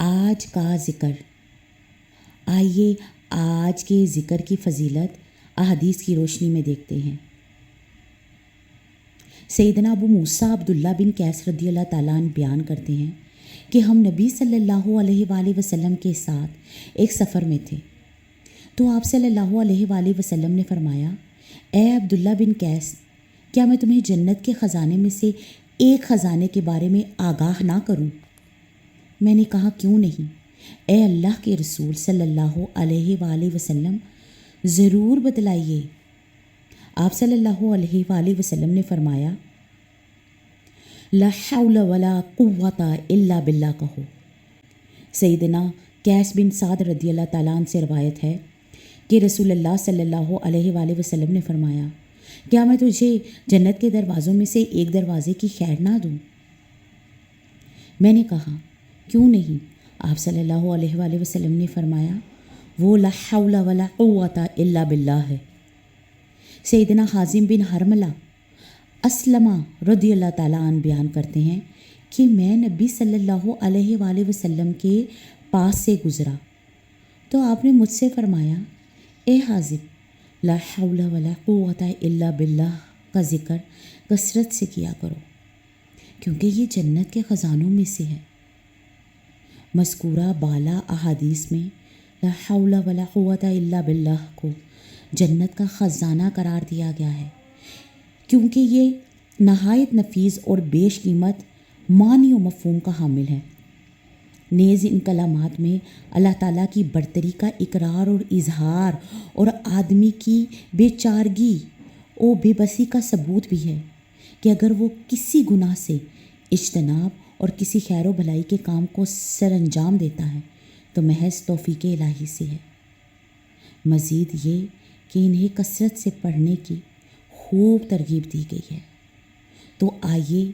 آج کا ذکر۔ آئیے آج کے ذکر کی فضیلت احادیث کی روشنی میں دیکھتے ہیں۔ سیدنا ابو موسیٰ عبداللہ بن قیس رضی اللہ تعالیٰ عنہ بیان کرتے ہیں کہ ہم نبی صلی اللہ علیہ وآلہ وسلم کے ساتھ ایک سفر میں تھے، تو آپ صلی اللہ علیہ وآلہ وسلم نے فرمایا، اے عبداللہ بن قیس، کیا میں تمہیں جنت کے خزانے میں سے ایک خزانے کے بارے میں آگاہ نہ کروں؟ میں نے کہا کیوں نہیں، اے اللہ کے رسول صلی اللہ علیہ وآلہ وسلم، ضرور بتلائیے۔ آپ صلی اللہ علیہ وآلہ وسلم نے فرمایا، لا حول ولا قوت الا باللہ کہو۔ سیدنا قیس بن سعد رضی اللہ تعالیٰ عنہ سے روایت ہے کہ رسول اللہ صلی اللہ علیہ وآلہ وسلم نے فرمایا، کیا میں تجھے جنت کے دروازوں میں سے ایک دروازے کی خیر نہ دوں؟ میں نے کہا کیوں نہیں؟ آپ صلی اللہ علیہ وآلہ وسلم نے فرمایا، وہ لا حول ولا قوت الا باللہ ہے۔ سیدنا حازم بن حرملہ اسلمہ رضی اللہ تعالیٰ عنہ بیان کرتے ہیں کہ میں نبی صلی اللہ علیہ وآلہ وسلم کے پاس سے گزرا تو آپ نے مجھ سے فرمایا، اے حازم، لا حول ولا قوت الا باللہ کا ذکر کثرت سے کیا کرو، کیونکہ یہ جنت کے خزانوں میں سے ہے۔ مذکورہ بالا احادیث میں لا حول ولا قوت الا باللہ کو جنت کا خزانہ قرار دیا گیا ہے، کیونکہ یہ نہایت نفیس اور بیش قیمت معنی و مفہوم کا حامل ہے۔ نیز ان کلمات میں اللہ تعالیٰ کی برتری کا اقرار اور اظہار اور آدمی کی بے چارگی و بے بسی کا ثبوت بھی ہے کہ اگر وہ کسی گناہ سے اجتناب اور کسی خیر و بھلائی کے کام کو سر انجام دیتا ہے تو محض توفیق الہی سے ہے۔ مزید یہ کہ انہیں کثرت سے پڑھنے کی خوب ترغیب دی گئی ہے۔ تو آئیے